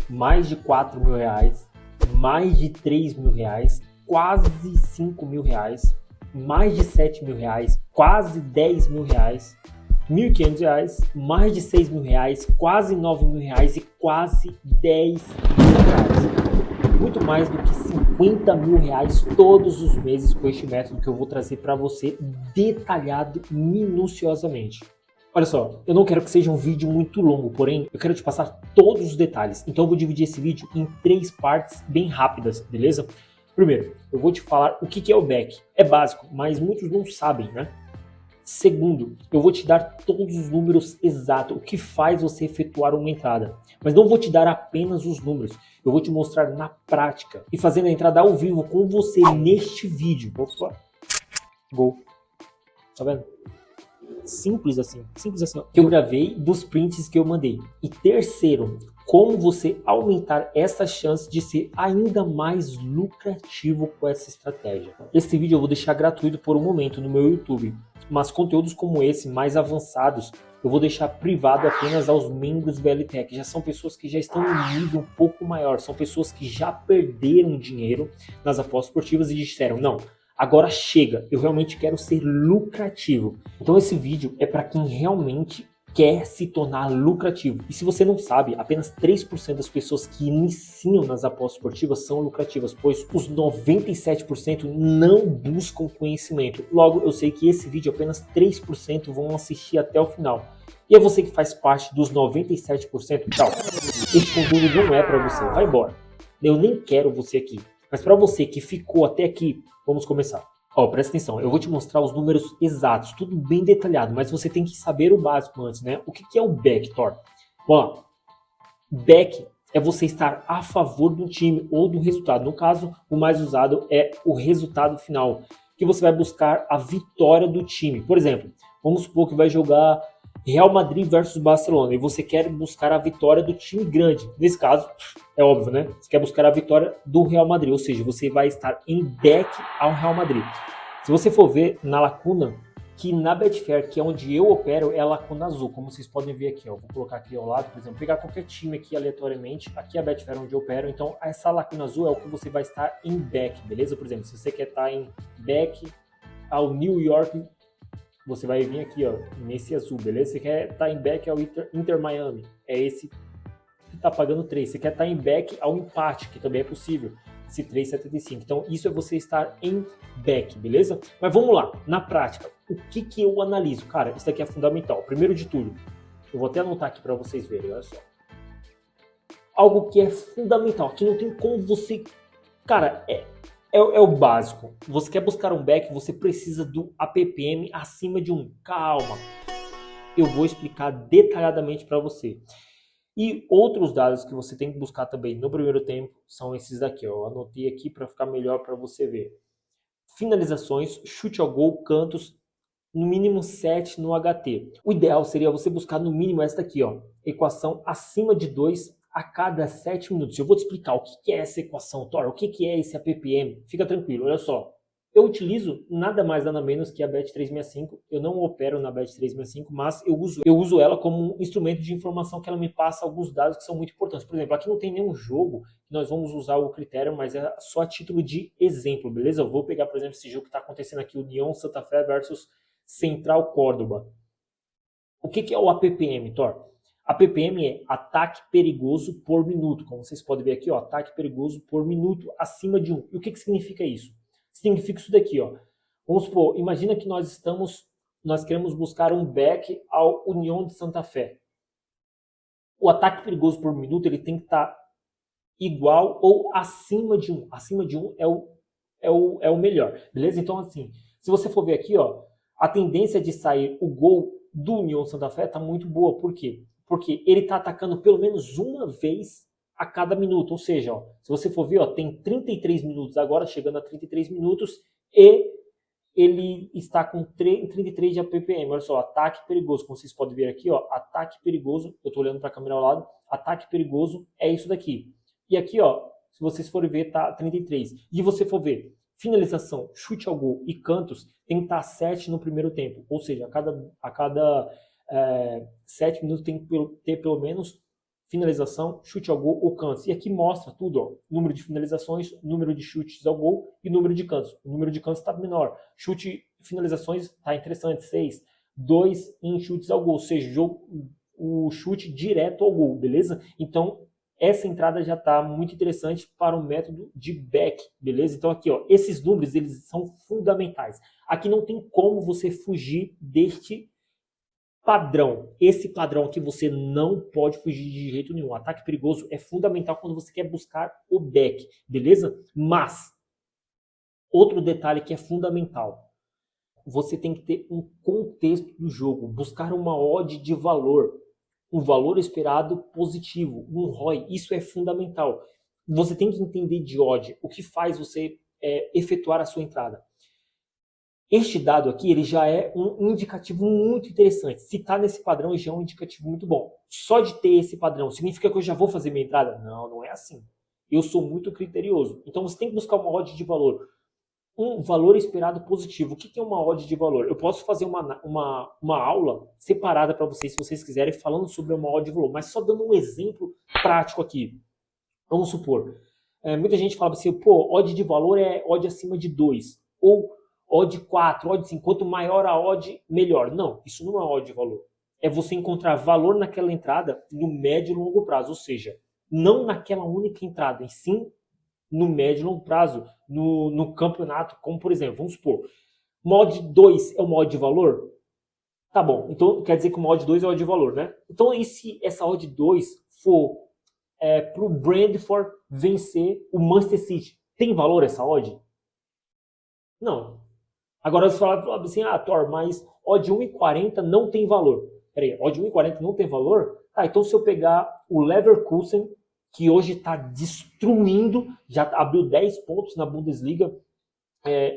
mais de 4 mil reais, mais de 3 mil reais, quase 5 mil reais, mais de 7 mil reais, quase 10 mil reais, R$ 1.500, mais de 6 mil reais, quase 9 mil reais e quase 10 mil reais. Muito mais do que 50 mil reais todos os meses com este método que eu vou trazer para você detalhado minuciosamente. Olha só, eu não quero que seja um vídeo muito longo, porém eu quero te passar todos os detalhes. Então eu vou dividir esse vídeo em 3 partes bem rápidas, beleza? Primeiro, eu vou te falar o que é o back. É básico, mas muitos não sabem, né? Segundo, eu vou te dar todos os números exatos, o que faz você efetuar uma entrada. Mas não vou te dar apenas os números, eu vou te mostrar na prática e fazendo a entrada ao vivo com você neste vídeo. Opa, gol. Tá vendo? Simples assim, que eu gravei dos prints que eu mandei. E terceiro, como você aumentar essa chance de ser ainda mais lucrativo com essa estratégia. Esse vídeo eu vou deixar gratuito por um momento no meu YouTube, mas conteúdos como esse, mais avançados, eu vou deixar privado apenas aos membros VLT, que já são pessoas que já estão em um nível um pouco maior, são pessoas que já perderam dinheiro nas apostas esportivas e disseram, não, agora chega, eu realmente quero ser lucrativo. Então esse vídeo é para quem realmente quer se tornar lucrativo. E se você não sabe, apenas 3% das pessoas que iniciam nas apostas esportivas são lucrativas, pois os 97% não buscam conhecimento. Logo, eu sei que esse vídeo apenas 3% vão assistir até o final. E é você que faz parte dos 97%, tchau. Esse conteúdo não é para você, vai embora. Eu nem quero você aqui. Mas para você que ficou até aqui, vamos começar. Ó, presta atenção, eu vou te mostrar os números exatos, tudo bem detalhado, mas você tem que saber o básico antes, né? O que é o back, Thor? Vamos lá. Back é você estar a favor do time ou do resultado. No caso, o mais usado é o resultado final, que você vai buscar a vitória do time. Por exemplo, vamos supor que vai jogar Real Madrid versus Barcelona e você quer buscar a vitória do time grande. Nesse caso, é óbvio, né? Você quer buscar a vitória do Real Madrid, ou seja, você vai estar em back ao Real Madrid. Se você for ver na lacuna, que na Betfair, que é onde eu opero, é a lacuna azul, como vocês podem ver aqui, ó. Vou colocar aqui ao lado, por exemplo, pegar qualquer time aqui aleatoriamente, aqui é a Betfair onde eu opero, então essa lacuna azul é o que você vai estar em back, beleza? Por exemplo, se você quer estar em back ao New York, você vai vir aqui, ó, nesse azul, beleza? Você quer estar em back ao Inter Miami, é esse que está pagando 3. Você quer estar em back ao empate, que também é possível, esse 3,75. Então, isso é você estar em back, beleza? Mas vamos lá, na prática, o que eu analiso? Cara, isso aqui é fundamental. Primeiro de tudo, eu vou até anotar aqui para vocês verem, olha só. Algo que é fundamental, que não tem como você... Cara, é o básico. Você quer buscar um back, você precisa do APPM acima de 1. Calma, eu vou explicar detalhadamente para você. E outros dados que você tem que buscar também no primeiro tempo são esses daqui, ó. Eu anotei aqui para ficar melhor para você ver. Finalizações, chute ao gol, cantos, no mínimo 7 no HT. O ideal seria você buscar no mínimo essa daqui, ó. Equação acima de 2 a cada 7 minutos. Eu vou te explicar o que é essa equação, Thor, o que é esse APPM. Fica tranquilo, olha só. Eu utilizo nada mais nada menos que a Bet365. Eu não opero na Bet365, mas eu uso ela como um instrumento de informação que ela me passa alguns dados que são muito importantes. Por exemplo, aqui não tem nenhum jogo que nós vamos usar o critério, mas é só a título de exemplo, beleza? Eu vou pegar, por exemplo, esse jogo que está acontecendo aqui, União Santa Fé versus Central Córdoba. O que é o APPM, Thor? APPM é ataque perigoso por minuto. Como vocês podem ver aqui, ó, ataque perigoso por minuto acima de 1. E o que significa isso? Significa isso daqui, ó. Vamos supor, imagina que nós queremos buscar um back ao União de Santa Fé. O ataque perigoso por minuto ele tem que estar igual ou acima de 1. Acima de 1 é o melhor, beleza? Então, assim, se você for ver aqui, ó, a tendência de sair o gol do União Santa Fé está muito boa. Por quê? Porque ele está atacando pelo menos uma vez a cada minuto. Ou seja, ó, se você for ver, ó, tem 33 minutos agora, chegando a 33 minutos, e ele está com 33 de APPM. Olha só, ataque perigoso, como vocês podem ver aqui, ó, ataque perigoso, eu estou olhando para a câmera ao lado, ataque perigoso é isso daqui. E aqui, ó, se vocês forem ver, tá 33. E você for ver, finalização, chute ao gol e cantos, tem que estar 7 no primeiro tempo. Ou seja, a cada 7 minutos tem que ter pelo menos finalização, chute ao gol ou cantos. E aqui mostra tudo, ó, número de finalizações, número de chutes ao gol e número de cantos. O número de cantos está menor. Chute, finalizações está interessante, 6. 2 em chutes ao gol, ou seja, o chute direto ao gol, beleza? Então, essa entrada já está muito interessante para o método de back, beleza? Então aqui, ó, esses números, eles são fundamentais. Aqui não tem como você fugir deste padrão. Esse padrão aqui você não pode fugir de jeito nenhum. O ataque perigoso é fundamental quando você quer buscar o back, beleza? Mas, outro detalhe que é fundamental. Você tem que ter um contexto do jogo, buscar uma odd de valor, um valor esperado positivo, um ROI, isso é fundamental. Você tem que entender de odd, o que faz você efetuar a sua entrada. Este dado aqui, ele já é um indicativo muito interessante. Se está nesse padrão, já é um indicativo muito bom. Só de ter esse padrão, significa que eu já vou fazer minha entrada? Não, não é assim. Eu sou muito criterioso. Então você tem que buscar uma odd de valor. Um valor esperado positivo. O que é uma odd de valor? Eu posso fazer uma aula separada para vocês, se vocês quiserem, falando sobre uma odd de valor, mas só dando um exemplo prático aqui. Vamos supor, muita gente fala assim, pô, odd de valor é odd acima de 2, ou odd 4, odd 5, quanto maior a odd, melhor. Não, isso não é odd de valor. É você encontrar valor naquela entrada no médio e longo prazo, ou seja, não naquela única entrada, e sim no médio e longo prazo, no campeonato, como por exemplo, vamos supor, mod 2 é o mod de valor? Tá bom, então quer dizer que o mod 2 é o odd de valor, né? Então e se essa odd 2 for para o Brentford vencer o Manchester City? Tem valor essa odd? Não. Agora você fala assim, Thor, mas odd 1,40 não tem valor. Peraí, odd 1,40 não tem valor? Tá, então se eu pegar o Leverkusen, que hoje está destruindo, já abriu 10 pontos na Bundesliga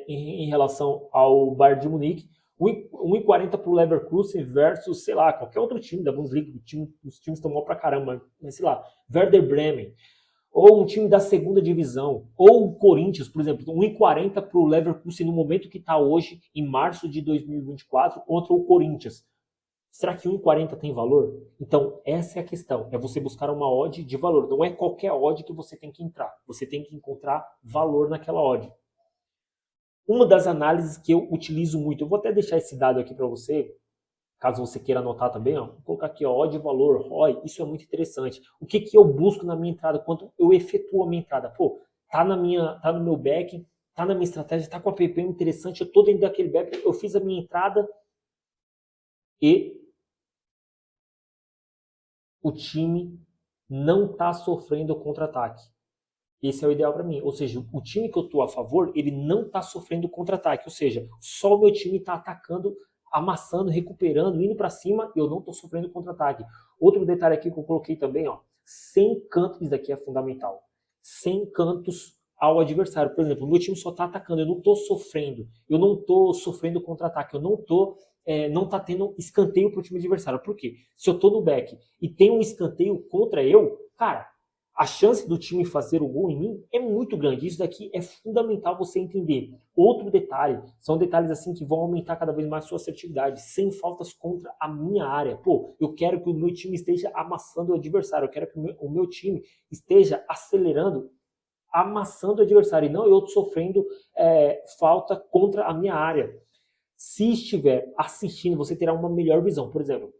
em relação ao Bayern de Munique, 1,40 para o Leverkusen versus, sei lá, qualquer outro time da Bundesliga, os times estão mal pra caramba, mas sei lá, Werder Bremen, ou um time da segunda divisão, ou o Corinthians, por exemplo, 1,40 para o Leverkusen no momento que está hoje, em março de 2024, contra o Corinthians. Será que 1,40 tem valor? Então, essa é a questão. É você buscar uma odd de valor. Não é qualquer odd que você tem que entrar. Você tem que encontrar valor naquela odd. Uma das análises que eu utilizo muito, eu vou até deixar esse dado aqui para você, caso você queira anotar também, ó, vou colocar aqui, ó, odd valor, ROI, isso é muito interessante. O que eu busco na minha entrada, quando eu efetuo a minha entrada? Pô, tá no meu back, tá na minha estratégia, tá com a PPM interessante, eu tô dentro daquele back, eu fiz a minha entrada e o time não está sofrendo contra-ataque. Esse é o ideal para mim. Ou seja, o time que eu estou a favor, ele não está sofrendo contra-ataque. Ou seja, só o meu time está atacando, amassando, recuperando, indo para cima e eu não estou sofrendo contra-ataque. Outro detalhe aqui que eu coloquei também, ó, sem cantos, isso daqui é fundamental. Sem cantos ao adversário. Por exemplo, o meu time só está atacando, eu não estou sofrendo contra-ataque, eu não está tendo escanteio para o time adversário. Por quê? Se eu estou no back e tem um escanteio contra eu, cara, a chance do time fazer o gol em mim é muito grande. Isso daqui é fundamental você entender. Outro detalhe, são detalhes assim que vão aumentar cada vez mais a sua assertividade, sem faltas contra a minha área. Pô, eu quero que o meu time esteja amassando o adversário, eu quero que o meu time esteja acelerando, amassando o adversário, e não eu sofrendo falta contra a minha área. Se estiver assistindo, você terá uma melhor visão. Por exemplo,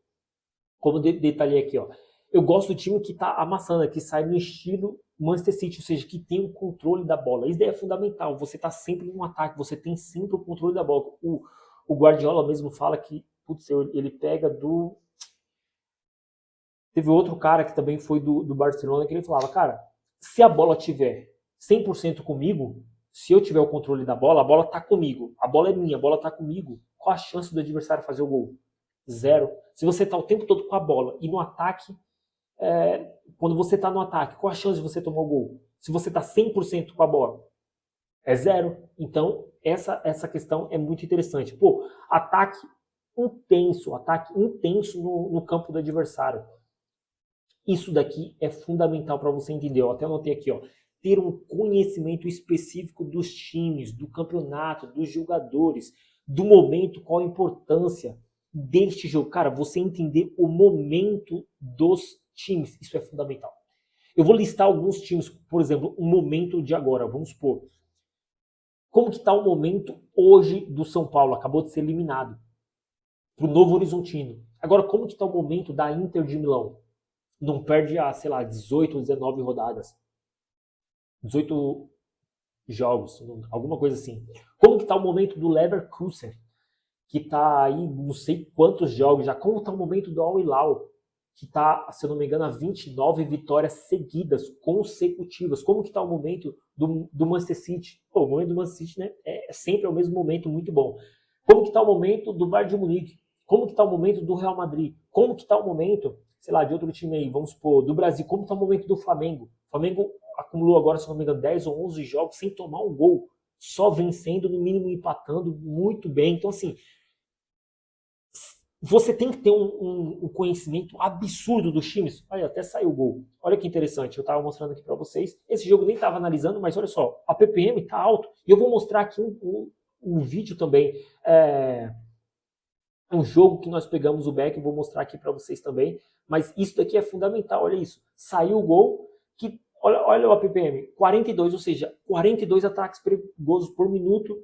como detalhei aqui, ó, eu gosto do time que está amassando, que sai no estilo Manchester City, ou seja, que tem o controle da bola. Isso daí é fundamental, você está sempre no ataque, você tem sempre o controle da bola. O Guardiola mesmo fala que, putz, ele pega do... Teve outro cara que também foi do Barcelona, que ele falava, cara, se a bola tiver 100% comigo, se eu tiver o controle da bola, a bola está comigo, a bola é minha, a bola está comigo, qual a chance do adversário fazer o gol? Zero. Se você está o tempo todo com a bola e no ataque, quando você está no ataque, qual a chance de você tomar o gol? Se você está 100% com a bola, é zero. Então, essa questão é muito interessante. Pô, ataque intenso no campo do adversário. Isso daqui é fundamental para você entender. Eu até anotei aqui, ó, ter um conhecimento específico dos times, do campeonato, dos jogadores, do momento, qual a importância deste jogo. Cara, você entender o momento dos times, isso é fundamental. Eu vou listar alguns times, por exemplo, o momento de agora, vamos supor. Como que está o momento hoje do São Paulo? Acabou de ser eliminado para o Novo Horizontino. Agora, como que está o momento da Inter de Milão? Não perde a, sei lá, 18 ou 19 rodadas. 18 jogos, alguma coisa assim. Como que está o momento do Leverkusen? Que está aí não sei quantos jogos já. Como está o momento do Al Hilal? Que está, se eu não me engano, a 29 vitórias seguidas, consecutivas. Como que está o momento do Manchester City? Pô, o momento do Manchester City, né, é sempre o mesmo momento, muito bom. Como que está o momento do Bayern de Munique? Como que está o momento do Real Madrid? Como que está o momento, sei lá, de outro time aí, vamos supor, do Brasil? Como está o momento do Flamengo? O Flamengo acumulou agora, se não me engano, 10 ou 11 jogos sem tomar um gol, só vencendo, no mínimo empatando muito bem. Então, assim, você tem que ter um conhecimento absurdo dos times. Olha, até saiu o gol. Olha que interessante, eu estava mostrando aqui para vocês. Esse jogo nem estava analisando, mas olha só, a PPM está alto. E eu vou mostrar aqui um vídeo também. Um jogo que nós pegamos o back, eu vou mostrar aqui para vocês também. Mas isso daqui é fundamental, olha isso. Saiu o gol, que olha o APPM, 42, ou seja, 42 ataques perigosos por minuto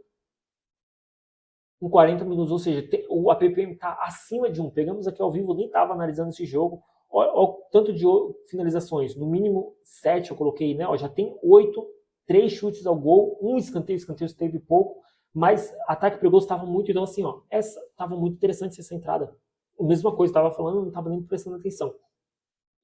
em 40 minutos, ou seja, o APPM está acima de 1. Pegamos aqui ao vivo, nem estava analisando esse jogo. Olha o tanto de finalizações, no mínimo 7 eu coloquei, né? Ó, já tem 8, 3 chutes ao gol, um escanteio teve pouco, mas ataque perigoso estava muito, então assim, ó, essa estava muito interessante essa entrada. A mesma coisa, estava falando, não estava nem prestando atenção.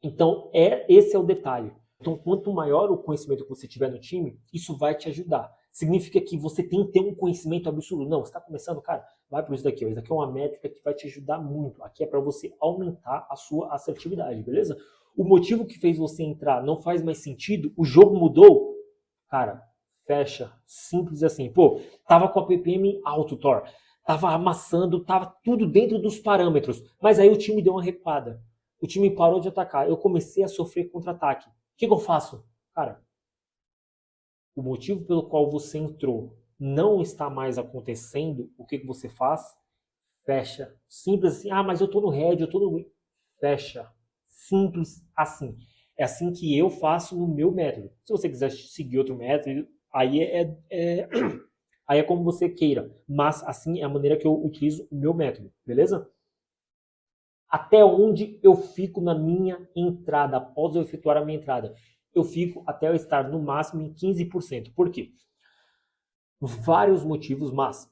Então, esse é o detalhe. Então, quanto maior o conhecimento que você tiver no time, isso vai te ajudar. Significa que você tem que ter um conhecimento absurdo. Não, você está começando, cara, vai por isso daqui. Ó. Isso daqui é uma métrica que vai te ajudar muito. Aqui é para você aumentar a sua assertividade, beleza? O motivo que fez você entrar não faz mais sentido, o jogo mudou, cara, fecha. Simples assim. Pô, tava com a PPM alto, Thor. Tava amassando, tava tudo dentro dos parâmetros. Mas aí o time deu uma recuada. O time parou de atacar. Eu comecei a sofrer contra-ataque. O que eu faço? Cara, o motivo pelo qual você entrou não está mais acontecendo, o que você faz? Fecha. Simples assim. Ah, mas eu tô no red, eu tô no... Fecha. Simples assim. É assim que eu faço no meu método. Se você quiser seguir outro método, aí aí é como você queira. Mas assim é a maneira que eu utilizo o meu método. Beleza? Até onde eu fico na minha entrada, após eu efetuar a minha entrada? Eu fico até eu estar no máximo em 15%. Por quê? Vários motivos, mas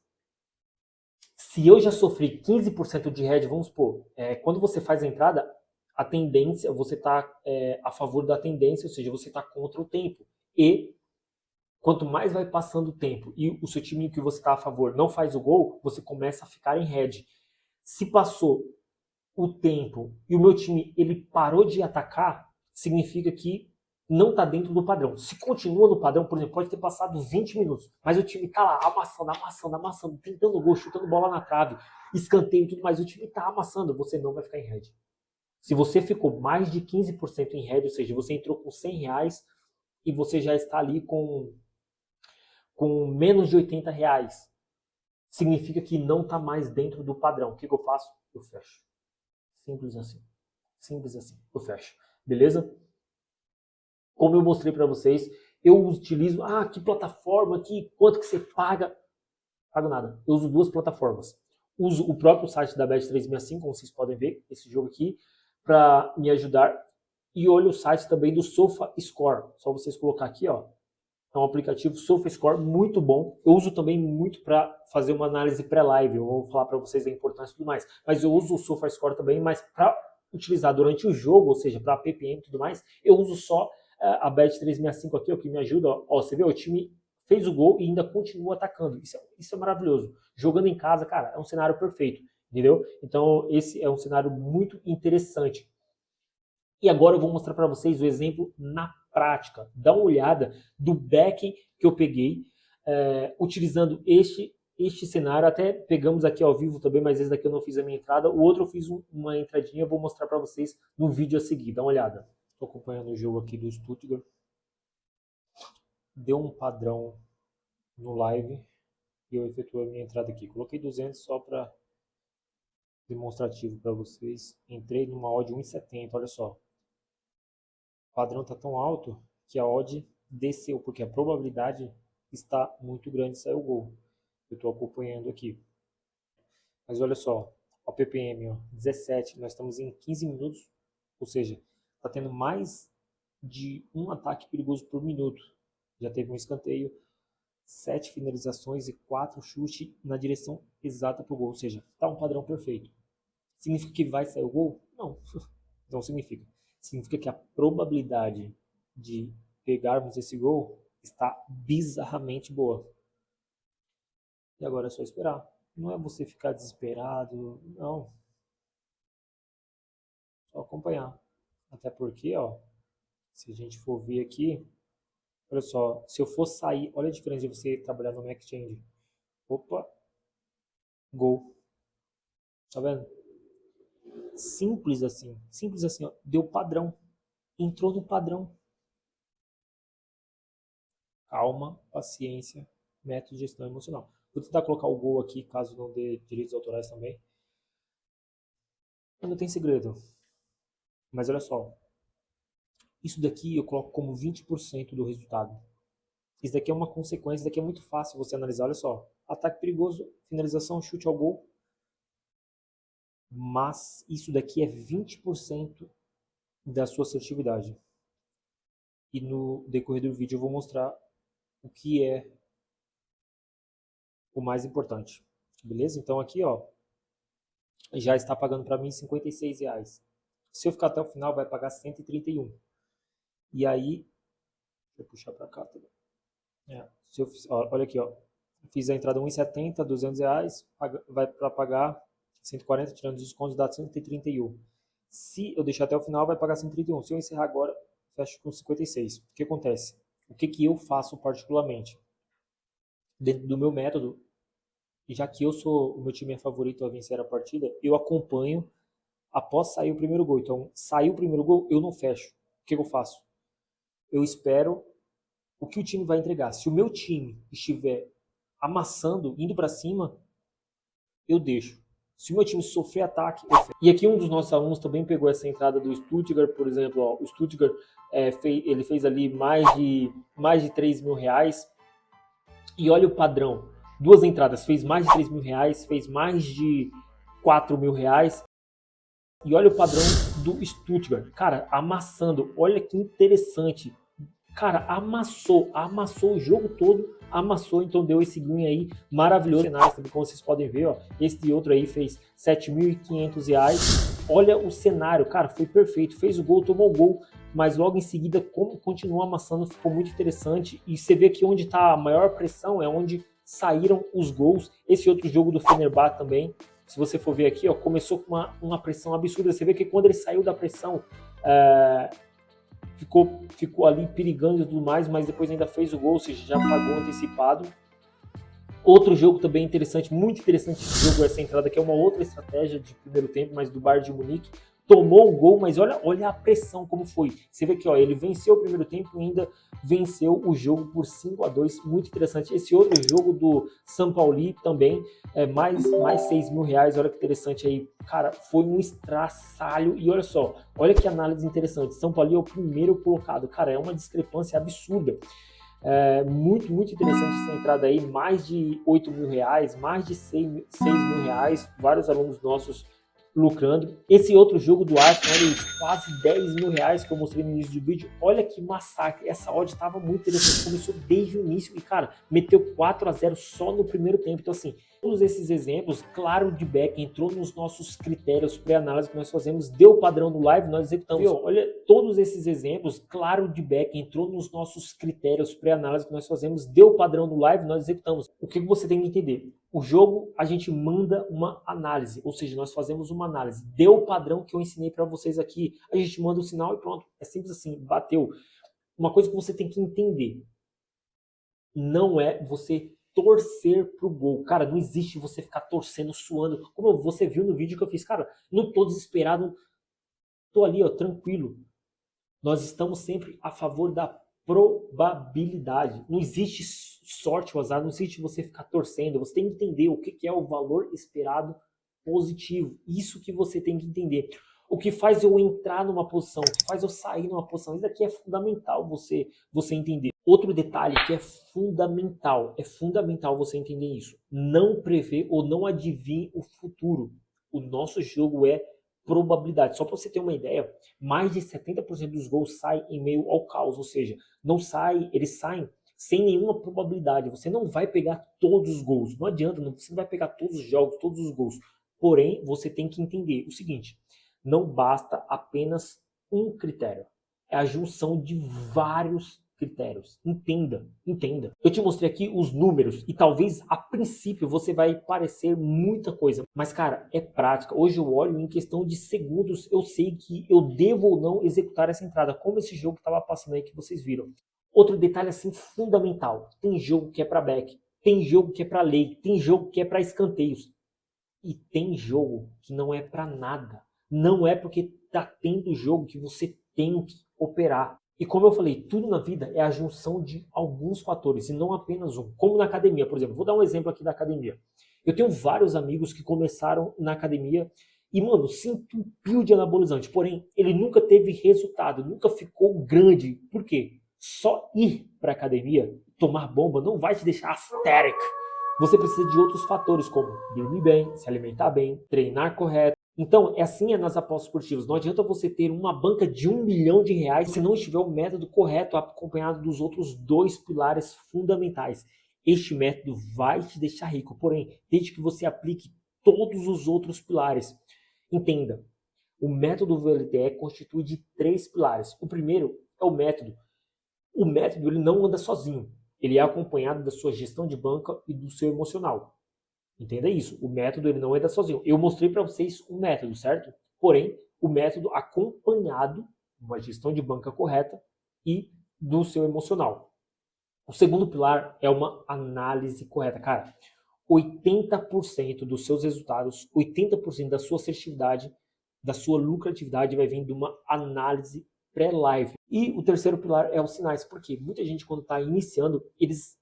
se eu já sofri 15% de head, vamos supor, quando você faz a entrada, a tendência, você está a favor da tendência, ou seja, você está contra o tempo. E quanto mais vai passando o tempo e o seu time que você está a favor não faz o gol, você começa a ficar em head. Se passou o tempo e o meu time ele parou de atacar, significa que não está dentro do padrão. Se continua no padrão, por exemplo, pode ter passado 20 minutos, mas o time está lá amassando, tentando gol, chutando bola na trave, escanteio e tudo mais, o time está amassando, você não vai ficar em red. Se você ficou mais de 15% em red, ou seja, você entrou com R$100 e você já está ali com menos de R$80, significa que não está mais dentro do padrão. O que eu faço? Eu fecho. Simples assim. Simples assim. Eu fecho. Beleza? Como eu mostrei para vocês, eu utilizo... Ah, que plataforma, quanto que você paga? Pago nada. Eu uso duas plataformas. Uso o próprio site da Bet365, como vocês podem ver, esse jogo aqui, para me ajudar. E olho o site também do SofaScore. Só vocês colocar aqui, ó. É um aplicativo SofaScore muito bom. Eu uso também muito para fazer uma análise pré-live. Eu vou falar para vocês a importância e tudo mais. Mas eu uso o SofaScore também, mas para utilizar durante o jogo, ou seja, para PPM e tudo mais, eu uso só a Bet365 aqui, o que me ajuda. Ó, você vê, o time fez o gol e ainda continua atacando. Isso é maravilhoso. Jogando em casa, cara, é um cenário perfeito. Entendeu? Então, esse é um cenário muito interessante. E agora eu vou mostrar para vocês o exemplo na prática. Dá uma olhada do back que eu peguei, utilizando este cenário. Até pegamos aqui ao vivo também, mas esse daqui eu não fiz a minha entrada. O outro eu fiz uma entradinha, eu vou mostrar para vocês no vídeo a seguir. Dá uma olhada. Estou acompanhando o jogo aqui do Stuttgart. Deu um padrão no live e eu efetuei a minha entrada aqui. Coloquei 200 só para demonstrativo para vocês. Entrei numa odd 1,70, olha só. O padrão está tão alto que a odd desceu, porque a probabilidade está muito grande de sair o gol. Eu estou acompanhando aqui. Mas olha só, o PPM, ó, 17, nós estamos em 15 minutos, ou seja, está tendo mais de um ataque perigoso por minuto. Já teve um escanteio, 7 finalizações e 4 chutes na direção exata para o gol, ou seja, está um padrão perfeito. Significa que vai sair o gol? Não, não significa. Significa que a probabilidade de pegarmos esse gol está bizarramente boa. E agora é só esperar. Não é você ficar desesperado, não. Só acompanhar. Até porque, ó, se a gente for ver aqui, olha só, se eu for sair, olha a diferença de você trabalhar no Exchange. Opa, gol. Tá vendo? Simples assim, ó, deu padrão. Entrou no padrão. Calma, paciência, método de gestão emocional. Vou tentar colocar o gol aqui, caso não dê direitos autorais também. Não tem segredo. Mas olha só. Isso daqui eu coloco como 20% do resultado. Isso daqui é uma consequência, isso daqui é muito fácil você analisar. Olha só. Ataque perigoso, finalização, chute ao gol. Mas isso daqui é 20% da sua assertividade. E no decorrer do vídeo eu vou mostrar o que é o mais importante. Beleza? Então aqui, ó, já está pagando para mim R$56. Se eu ficar até o final, vai pagar 131. E aí, deixa eu puxar para cá também. Se eu, olha aqui, ó, fiz a entrada 1,70, R$200, vai para pagar 140, tirando os descontos, dá 131. Se eu deixar até o final, vai pagar 131. Se eu encerrar agora, fecho com 56. O que acontece? O que eu faço particularmente? Dentro do meu método, e já que o meu time é favorito a vencer a partida, eu acompanho após sair o primeiro gol. Então, saiu o primeiro gol, eu não fecho. O que eu faço? Eu espero o que o time vai entregar. Se o meu time estiver amassando, indo para cima, eu deixo. Se o meu time sofrer ataque, eu fecho. E aqui um dos nossos alunos também pegou essa entrada do Stuttgart, por exemplo. Ó, o Stuttgart ele fez ali mais de R$3.000. E olha o padrão. Duas entradas, fez mais de R$3.000, fez mais de R$4.000. E olha o padrão do Stuttgart. Cara, amassando. Olha que interessante. Cara, amassou o jogo todo, amassou, então deu esse ganho aí maravilhoso. Cenários também, como vocês podem ver, ó, esse outro aí fez R$7.500. Olha o cenário, cara, foi perfeito. Fez o gol, tomou o gol, mas logo em seguida continuou amassando, ficou muito interessante. E você vê que onde está a maior pressão é onde saíram os gols. Esse outro jogo do Fenerbahçe também, se você for ver aqui, ó, começou com uma pressão absurda. Você vê que quando ele saiu da pressão, ficou ali perigando e tudo mais, mas depois ainda fez o gol, ou seja, já pagou antecipado. Outro jogo também interessante, muito interessante esse jogo, essa entrada que é uma outra estratégia de primeiro tempo, mas do Bayern de Munique. Tomou o gol, mas olha a pressão como foi. Você vê que ó, ele venceu o primeiro tempo e ainda venceu o jogo por 5-2, muito interessante. Esse outro jogo do São Paulo também, mais R$6.000, olha que interessante aí. Cara, foi um estraçalho e olha só, olha que análise interessante. São Paulo é o primeiro colocado, cara, é uma discrepância absurda. Muito interessante essa entrada aí, mais de R$8.000, mais de R$6.000, vários alunos nossos lucrando. Esse outro jogo do Arsenal, olha, quase R$10.000 que eu mostrei no início do vídeo. Olha que massacre, essa odd estava muito interessante, começou desde o início e, cara, meteu 4-0 só no primeiro tempo. Então, assim, todos esses exemplos, claro, de back entrou nos nossos critérios pré-análise que nós fazemos, deu o padrão no live, nós executamos. Viu? Olha, todos esses exemplos, claro, de back entrou nos nossos critérios pré-análise que nós fazemos, deu o padrão no live, nós executamos. O que você tem que entender? O jogo, a gente manda uma análise, ou seja, nós fazemos uma análise. Deu o padrão que eu ensinei para vocês aqui, a gente manda o sinal e pronto. É simples assim, bateu. Uma coisa que você tem que entender, não é você torcer pro gol. Cara, não existe você ficar torcendo, suando. Como você viu no vídeo que eu fiz, cara, não tô desesperado, tô ali, ó, tranquilo. Nós estamos sempre a favor da probabilidade. Não existe sorte ou azar, não existe você ficar torcendo. Você tem que entender o que é o valor esperado positivo. Isso que você tem que entender. O que faz eu entrar numa posição, o que faz eu sair numa posição. Isso aqui é fundamental você entender. Outro detalhe que é fundamental você entender isso. Não prevê ou não adivinhe o futuro. O nosso jogo é probabilidade. Só para você ter uma ideia, mais de 70% dos gols saem em meio ao caos, ou seja, não sai, eles saem sem nenhuma probabilidade. Você não vai pegar todos os gols. Não adianta, você não vai pegar todos os jogos, todos os gols. Porém, você tem que entender o seguinte: não basta apenas um critério. É a junção de vários critérios. Entenda, entenda. Eu te mostrei aqui os números e talvez a princípio você vai parecer muita coisa, mas cara, é prática. Hoje eu olho em questão de segundos, eu sei que eu devo ou não executar essa entrada, como esse jogo que estava passando aí que vocês viram. Outro detalhe assim fundamental, tem jogo que é para back, tem jogo que é para lei, tem jogo que é para escanteios e tem jogo que não é para nada. Não é porque tá tendo jogo que você tem que operar. E como eu falei, tudo na vida é a junção de alguns fatores e não apenas um. Como na academia, por exemplo. Vou dar um exemplo aqui da academia. Eu tenho vários amigos que começaram na academia e, mano, se entupiu de anabolizante. Porém, ele nunca teve resultado, nunca ficou grande. Por quê? Só ir para academia, tomar bomba, não vai te deixar aesthetic. Você precisa de outros fatores como dormir bem, se alimentar bem, treinar correto. Então, assim é nas apostas esportivas. Não adianta você ter uma banca de R$1 milhão se não estiver o método correto acompanhado dos outros dois pilares fundamentais. Este método vai te deixar rico, porém, desde que você aplique todos os outros pilares. Entenda, o método VLTE constitui de 3 pilares. O primeiro é o método. O método ele não anda sozinho. Ele é acompanhado da sua gestão de banca e do seu emocional. Entenda isso. O método ele não anda sozinho. Eu mostrei para vocês um método, certo? Porém, o método acompanhado de uma gestão de banca correta e do seu emocional. O segundo pilar é uma análise correta. Cara, 80% dos seus resultados, 80% da sua assertividade, da sua lucratividade vai vir de uma análise pré-live. E o terceiro pilar é os sinais. Porque muita gente quando está iniciando, eles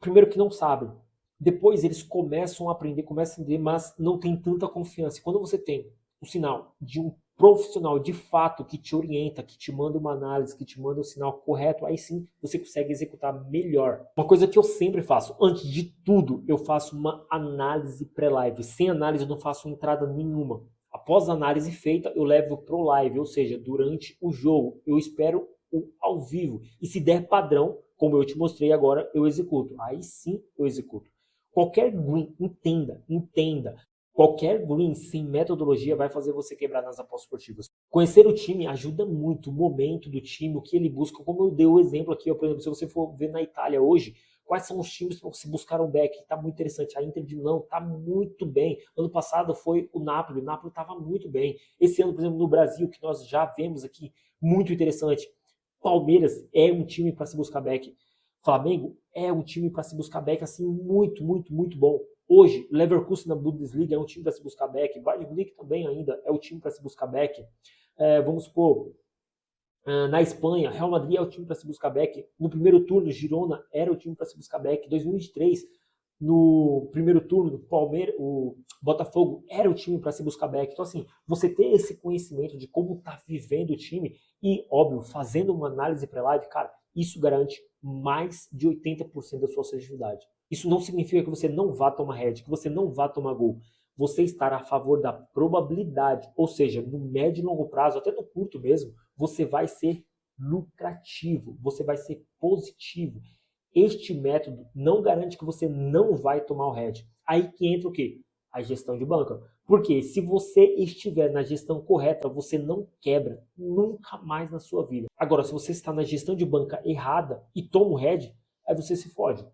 primeiro que não sabem. Depois eles começam a aprender, começam a entender, mas não tem tanta confiança. E quando você tem o sinal de um profissional de fato que te orienta, que te manda uma análise, que te manda o sinal correto, aí sim você consegue executar melhor. Uma coisa que eu sempre faço, antes de tudo, eu faço uma análise pré-live. Sem análise eu não faço entrada nenhuma. Após a análise feita, eu levo pro live, ou seja, durante o jogo. Eu espero o ao vivo. E se der padrão, como eu te mostrei agora, eu executo. Aí sim eu executo. Qualquer green, entenda. Qualquer green sem metodologia vai fazer você quebrar nas apostas esportivas. Conhecer o time ajuda muito, o momento do time, o que ele busca. Como eu dei o exemplo aqui, por exemplo, se você for ver na Itália hoje, quais são os times para você buscar um back? Está muito interessante. A Inter de Milão está muito bem. Ano passado foi o Napoli estava muito bem. Esse ano, por exemplo, no Brasil, que nós já vemos aqui, muito interessante. Palmeiras é um time para se buscar back. Flamengo é um time para se buscar back assim muito bom. Hoje, Leverkusen na Bundesliga é um time para se buscar back. Bayern Munique também ainda é o time para se buscar back. Vamos supor, na Espanha, Real Madrid é o time para se buscar back. No primeiro turno, Girona era o time para se buscar back. 2023, no primeiro turno, o Botafogo era o time para se buscar back. Então, assim, você ter esse conhecimento de como está vivendo o time e, óbvio, fazendo uma análise pré-live, cara, isso garante mais de 80% da sua assertividade. Isso não significa que você não vá tomar head, que você não vá tomar gol. Você estar a favor da probabilidade, ou seja, no médio e longo prazo, até no curto mesmo, você vai ser lucrativo, você vai ser positivo. Este método não garante que você não vai tomar o head. Aí que entra o quê? A gestão de banca. Porque se você estiver na gestão correta, você não quebra nunca mais na sua vida. Agora, se você está na gestão de banca errada e toma o head, aí você se fode.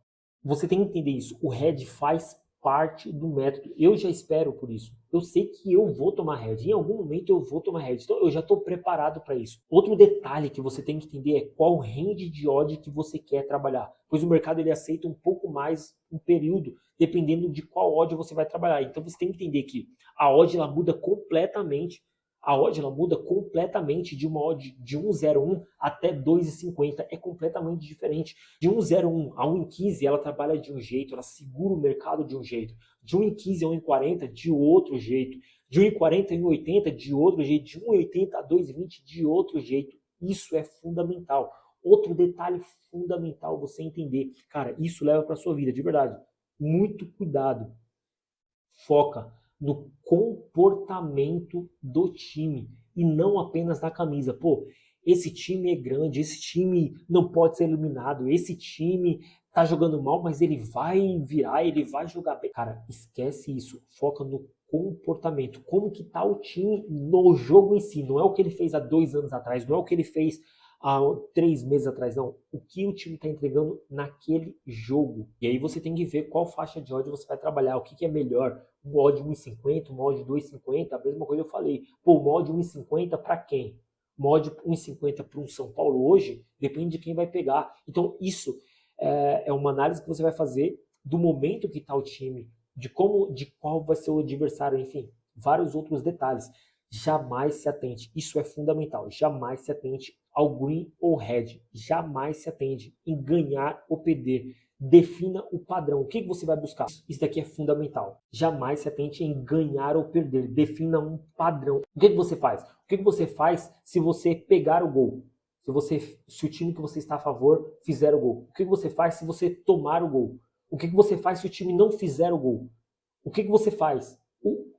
Você tem que entender isso. O head faz parte do método. Eu já espero por isso. Eu sei que eu vou tomar head. Em algum momento eu vou tomar head. Então eu já estou preparado para isso. Outro detalhe que você tem que entender é qual range de odd que você quer trabalhar. Pois o mercado ele aceita um pouco mais um período, dependendo de qual odd você vai trabalhar. Então você tem que entender que a odd ela muda completamente. A odd ela muda completamente de uma odd de 1,01 até 2,50. É completamente diferente. De 1,01 a 1,15 ela trabalha de um jeito, ela segura o mercado de um jeito. De 1,15 a 1,40 de outro jeito. De 1,40 a 1,80 de outro jeito, de 1,80 a 2,20 de outro jeito. Isso é fundamental. Outro detalhe fundamental você entender. Cara, isso leva para sua vida, de verdade. Muito cuidado. Foca no comportamento do time e não apenas na camisa. Pô, esse time é grande, esse time não pode ser eliminado, esse time tá jogando mal, mas ele vai virar, ele vai jogar bem. Cara, esquece isso. Foca no comportamento. Como que tá o time no jogo em si. Não é o que ele fez há 2 anos atrás, não é o que ele fez há 3 meses atrás, não. O que o time está entregando naquele jogo. E aí você tem que ver qual faixa de ódio você vai trabalhar, o que é melhor. Um mod 1,50, um mod 2,50, a mesma coisa eu falei. Pô, mod 1,50 para quem? Mod 1,50 para um São Paulo hoje, depende de quem vai pegar. Então isso é uma análise que você vai fazer do momento que está o time, de qual vai ser o adversário, enfim, vários outros detalhes. Jamais se atente, isso é fundamental, jamais se atente ao green ou red, jamais se atente em ganhar ou perder. Defina o padrão, o que você vai buscar? Isso daqui é fundamental, jamais se atente em ganhar ou perder, defina um padrão. O que você faz? O que você faz se você pegar o gol? Se o time que você está a favor fizer o gol? O que você faz se você tomar o gol? O que você faz se o time não fizer o gol? O que você faz?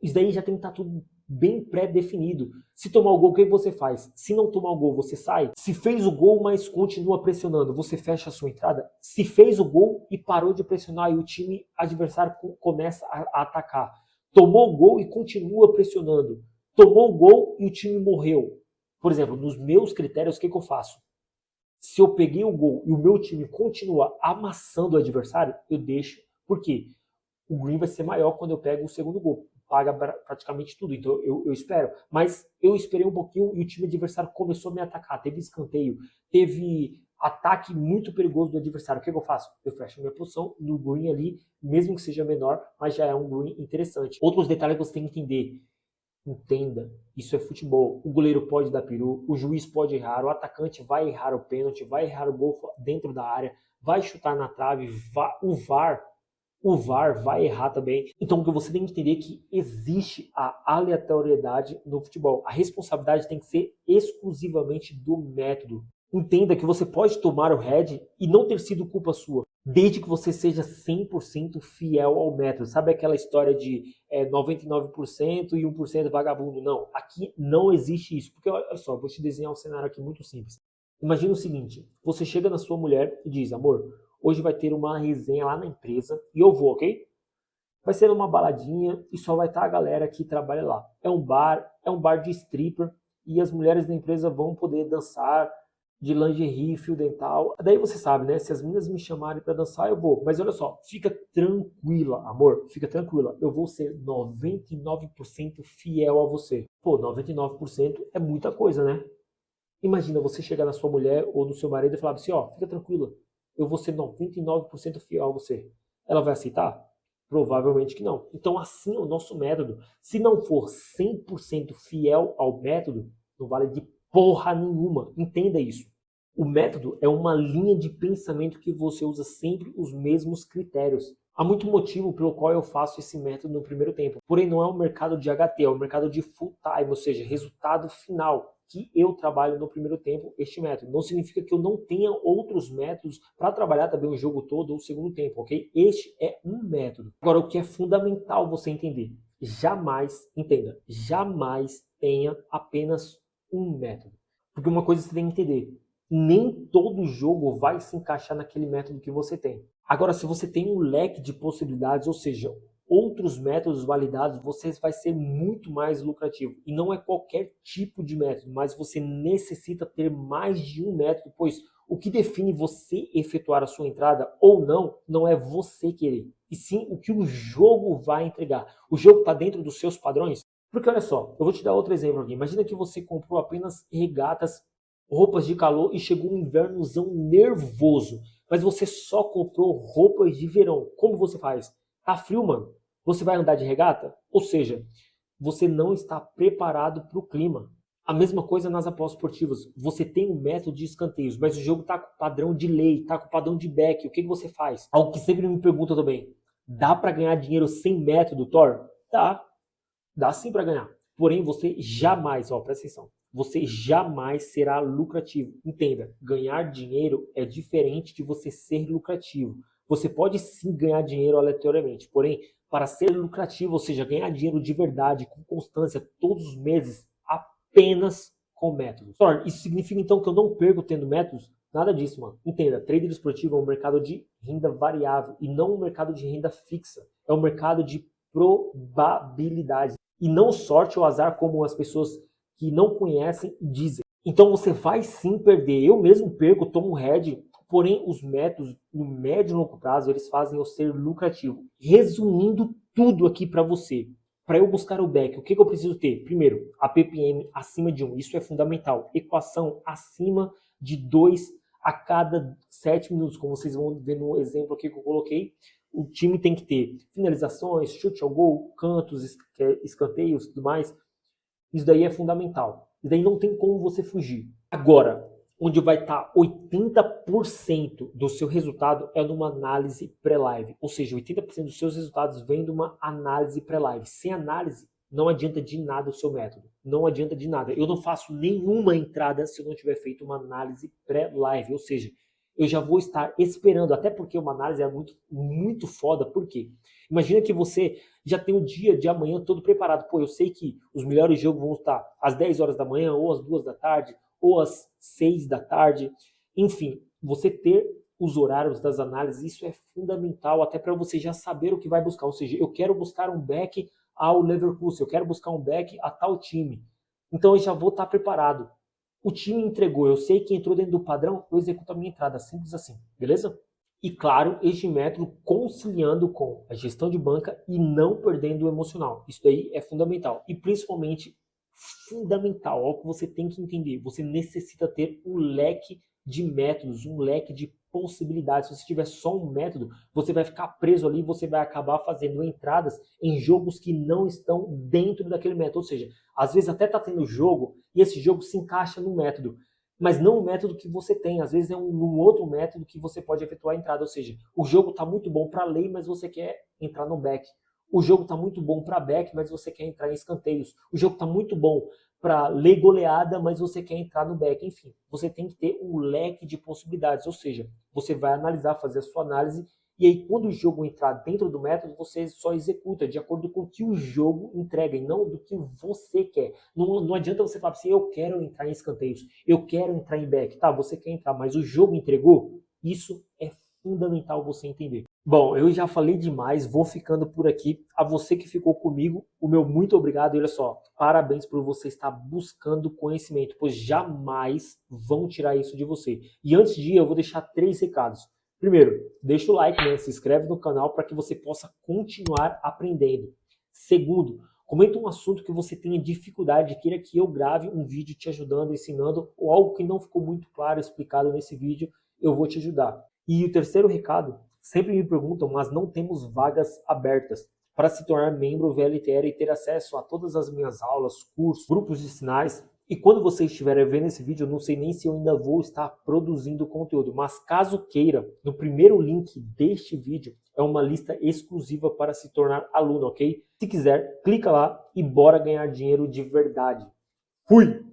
Isso daí já tem que estar tudo bem pré-definido. Se tomar o gol, o que você faz? Se não tomar o gol, você sai? Se fez o gol, mas continua pressionando, você fecha a sua entrada? Se fez o gol e parou de pressionar e o time adversário começa a atacar. Tomou o gol e continua pressionando. Tomou o gol e o time morreu. Por exemplo, nos meus critérios, o que eu faço? Se eu peguei o gol e o meu time continua amassando o adversário, eu deixo. Por quê? O green vai ser maior quando eu pego o segundo gol. Paga praticamente tudo, então eu espero. Mas eu esperei um pouquinho e o time adversário começou a me atacar. Teve escanteio, teve ataque muito perigoso do adversário. O que eu faço? Eu fecho a minha posição no green ali, mesmo que seja menor, mas já é um green interessante. Outros detalhes que você tem que entender. Entenda, isso é futebol. O goleiro pode dar peru, o juiz pode errar, o atacante vai errar o pênalti, vai errar o gol dentro da área, vai chutar na trave, o VAR vai errar também. Então, o que você tem que entender é que existe a aleatoriedade no futebol. A responsabilidade tem que ser exclusivamente do método. Entenda que você pode tomar o red e não ter sido culpa sua, desde que você seja 100% fiel ao método. Sabe aquela história de 99% e 1% vagabundo? Não, aqui não existe isso. Porque, olha só, vou te desenhar um cenário aqui muito simples. Imagina o seguinte, você chega na sua mulher e diz, amor, hoje vai ter uma resenha lá na empresa e eu vou, ok? Vai ser uma baladinha e só vai estar a galera que trabalha lá. É um bar de stripper e as mulheres da empresa vão poder dançar de lingerie, fio dental. Daí você sabe, né? Se as meninas me chamarem para dançar, eu vou. Mas olha só, fica tranquila, amor, fica tranquila. Eu vou ser 99% fiel a você. Pô, 99% é muita coisa, né? Imagina você chegar na sua mulher ou no seu marido e falar assim, ó, fica tranquila, eu vou ser 99% fiel a você. Ela vai aceitar? Provavelmente que não. Então assim é o nosso método. Se não for 100% fiel ao método, não vale de porra nenhuma. Entenda isso. O método é uma linha de pensamento que você usa sempre os mesmos critérios. Há muito motivo pelo qual eu faço esse método no primeiro tempo. Porém, não é um mercado de HT, é um mercado de full time, ou seja, resultado final, que eu trabalho no primeiro tempo este método. Não significa que eu não tenha outros métodos para trabalhar também o jogo todo ou o segundo tempo, ok? Este é um método. Agora, o que é fundamental você entender, entenda, jamais tenha apenas um método. Porque uma coisa você tem que entender, nem todo jogo vai se encaixar naquele método que você tem. Agora, se você tem um leque de possibilidades, ou seja, outros métodos validados, você vai ser muito mais lucrativo. E não é qualquer tipo de método, mas você necessita ter mais de um método, pois o que define você efetuar a sua entrada ou não, não é você querer, e sim o que o jogo vai entregar. O jogo está dentro dos seus padrões? Porque olha só, eu vou te dar outro exemplo aqui. Imagina que você comprou apenas regatas, roupas de calor e chegou um invernozão nervoso, mas você só comprou roupas de verão. Como você faz? Tá frio, mano? Você vai andar de regata? Ou seja, você não está preparado para o clima. A mesma coisa nas apostas esportivas. Você tem um método de escanteios, mas o jogo está com padrão de lei, está com padrão de back. O que você faz? Algo que sempre me perguntam também. Dá para ganhar dinheiro sem método, Thor? Dá. Dá sim para ganhar. Porém, você jamais, ó, presta atenção, você jamais será lucrativo. Entenda, ganhar dinheiro é diferente de você ser lucrativo. Você pode sim ganhar dinheiro aleatoriamente, porém, para ser lucrativo, ou seja, ganhar dinheiro de verdade, com constância, todos os meses, apenas com métodos. Isso significa então que eu não perco tendo métodos? Nada disso, mano. Entenda, trader esportivo é um mercado de renda variável e não um mercado de renda fixa. É um mercado de probabilidades. E não sorte ou azar como as pessoas que não conhecem dizem. Então você vai sim perder. Eu mesmo perco, tomo um head, porém os métodos no médio e longo prazo eles fazem eu ser lucrativo. Resumindo tudo aqui para você. Para eu buscar o back, o que eu preciso ter? Primeiro, a ppm acima de 1, isso é fundamental. Equação acima de 2 a cada 7 minutos, como vocês vão ver no exemplo aqui que eu coloquei. O time tem que ter finalizações, chute ao gol, cantos, escanteios e tudo mais. Isso daí é fundamental. Isso daí não tem como você fugir. Agora, onde vai estar 80% do seu resultado é numa análise pré-live. Ou seja, 80% dos seus resultados vem de uma análise pré-live. Sem análise, não adianta de nada o seu método. Não adianta de nada. Eu não faço nenhuma entrada se eu não tiver feito uma análise pré-live. Ou seja, eu já vou estar esperando, até porque uma análise é muito foda. Por quê? Imagina que você já tem o dia de amanhã todo preparado. Pô, eu sei que os melhores jogos vão estar às 10 horas da manhã, ou às 2 da tarde, ou às 6 da tarde. Enfim, você ter os horários das análises, isso é fundamental, até para você já saber o que vai buscar. Ou seja, eu quero buscar um back ao Leverkusen, eu quero buscar um back a tal time. Então eu já vou estar preparado. O time entregou, eu sei que entrou dentro do padrão, eu executo a minha entrada, simples assim, beleza? E claro, este método conciliando com a gestão de banca e não perdendo o emocional. Isso daí é fundamental. E principalmente, fundamental, algo que você tem que entender. Você necessita ter um leque de métodos, um leque de possibilidades. Se você tiver só um método, você vai ficar preso ali, você vai acabar fazendo entradas em jogos que não estão dentro daquele método. Ou seja, às vezes até está tendo jogo e esse jogo se encaixa no método, mas não o método que você tem. Às vezes é um outro método que você pode efetuar a entrada. Ou seja, o jogo está muito bom para lei, mas você quer entrar no back. O jogo está muito bom para back, mas você quer entrar em escanteios. O jogo está muito bom para lei goleada, mas você quer entrar no back. Enfim, você tem que ter um leque de possibilidades. Ou seja, você vai analisar, fazer a sua análise, e aí quando o jogo entrar dentro do método, você só executa de acordo com o que o jogo entrega e não do que você quer. Não adianta você falar assim, eu quero entrar em escanteios, eu quero entrar em back. Tá, você quer entrar, mas o jogo entregou? Isso é fundamental você entender. Bom, eu já falei demais, vou ficando por aqui. A você que ficou comigo, o meu muito obrigado. E olha só, parabéns por você estar buscando conhecimento, pois jamais vão tirar isso de você. E antes de ir, eu vou deixar 3 recados. Primeiro, deixa o like, né? Se inscreve no canal para que você possa continuar aprendendo. Segundo, comenta um assunto que você tenha dificuldade, queira que eu grave um vídeo te ajudando, ensinando, ou algo que não ficou muito claro, explicado nesse vídeo, eu vou te ajudar. E o terceiro recado, sempre me perguntam, mas não temos vagas abertas para se tornar membro VLTR e ter acesso a todas as minhas aulas, cursos, grupos de sinais. E quando você estiver vendo esse vídeo, eu não sei nem se eu ainda vou estar produzindo conteúdo, mas caso queira, no primeiro link deste vídeo é uma lista exclusiva para se tornar aluno, ok? Se quiser, clica lá e bora ganhar dinheiro de verdade. Fui!